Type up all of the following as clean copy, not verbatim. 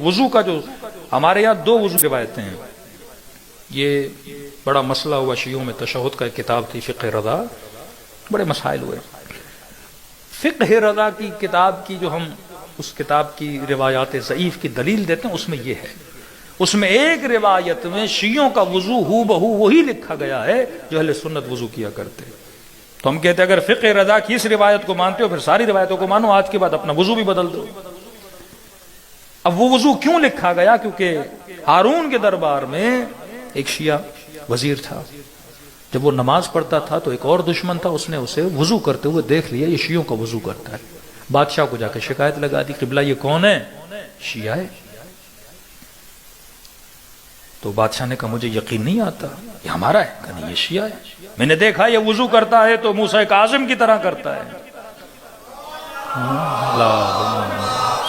وضو کا جو ہمارے یہاں دو وضو روایتیں ہیں، یہ بڑا مسئلہ ہوا شیعوں میں، تشہد کا ایک کتاب تھی فقہ رضا، بڑے مسائل ہوئے۔ فقہ رضا کی کتاب کی جو ہم اس کتاب کی روایات ضعیف کی دلیل دیتے ہیں، اس میں یہ ہے، اس میں ایک روایت میں شیعوں کا وضو ہو بہو وہی لکھا گیا ہے جو اہل سنت وضو کیا کرتے ہیں۔ تو ہم کہتے ہیں اگر فقہ رضا کی اس روایت کو مانتے ہو پھر ساری روایتوں کو مانو، آج کے بعد اپنا وضو بھی بدل دو۔ اب وہ وضو کیوں لکھا گیا؟ کیونکہ ہارون کے دربار میں ایک شیعہ وزیر تھا، جب وہ نماز پڑھتا تھا تو ایک اور دشمن تھا، اس نے اسے وضو کرتے ہوئے دیکھ لیا، یہ شیعوں کا وضو کرتا ہے۔ بادشاہ کو جا کے شکایت لگا دی، قبلہ یہ کون ہے؟ شیعہ ہے۔ تو بادشاہ نے کہا مجھے یقین نہیں آتا، یہ ہمارا ہے؟ کہا نہیں، یہ شیعہ ہے، میں نے دیکھا یہ وضو کرتا ہے تو موسیٰ کاظم کی طرح کرتا ہے۔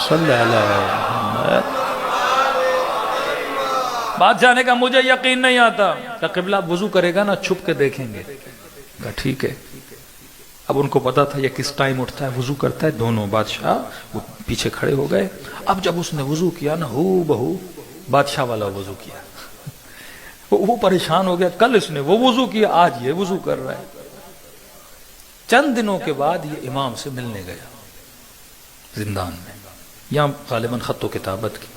صلی اللہ علیہ وسلم۔ بادشاہ نے کہا مجھے یقین نہیں آتا، کہ قبلہ وضو کرے گا نا چھپ کے دیکھیں گے۔ کہا ٹھیک ہے۔ اب ان کو پتا تھا یہ کس ٹائم اٹھتا ہے، وضو کرتا ہے، دونوں بادشاہ وہ پیچھے کھڑے ہو گئے۔ اب جب اس نے وضو کیا نا ہو بہو بادشاہ والا وضو کیا، وہ پریشان ہو گیا، کل اس نے وہ وضو کیا، آج یہ وضو کر رہا ہے۔ چند دنوں کے بعد یہ امام سے ملنے گیا زندان میں، یہاں غالباً خط و کتابت کی۔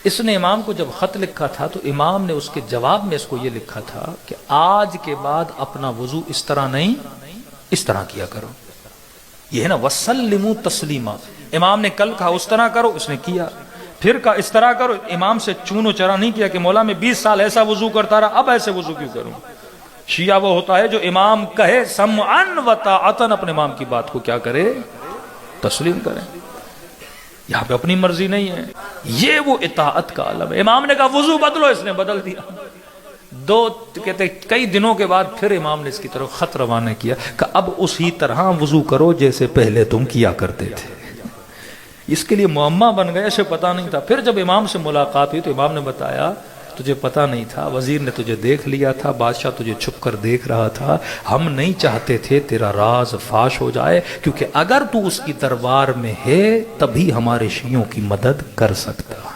اس نے امام کو جب خط لکھا تھا تو امام نے اس کے جواب میں اس کو یہ لکھا تھا کہ آج کے بعد اپنا وضو اس طرح نہیں، اس طرح کیا کرو۔ یہ ہے نا وَسَلِّمُوا تَسْلِيمًا، امام نے کل کہا اس طرح کرو، اس نے کیا، پھر کہا اس طرح کرو۔ امام سے چون و چرا نہیں کیا کہ مولا میں 20 سال ایسا وضو کرتا رہا، اب ایسے وضو کیوں کروں۔ شیعہ وہ ہوتا ہے جو امام کہے سمعن و طاعتن، اپنے امام کی بات کو کیا کرے؟ تسلیم کرے۔ یہاں پہ اپنی مرضی نہیں ہے، یہ وہ اطاعت کا عالم ہے۔ امام نے کہا وضو بدلو، اس نے بدل دیا۔ کہتے کئی دنوں کے بعد پھر امام نے اس کی طرف خط روانہ کیا کہ اب اسی طرح وضو کرو جیسے پہلے تم کیا کرتے تھے۔ اس کے لیے معمہ بن گئے، اسے پتا نہیں تھا۔ پھر جب امام سے ملاقات ہوئی تو امام نے بتایا تجھے پتا نہیں تھا، وزیر نے تجھے دیکھ لیا تھا، بادشاہ تجھے چھپ کر دیکھ رہا تھا، ہم نہیں چاہتے تھے تیرا راز فاش ہو جائے، کیونکہ اگر تو اس کی دربار میں ہے تبھی ہمارے شیعوں کی مدد کر سکتا۔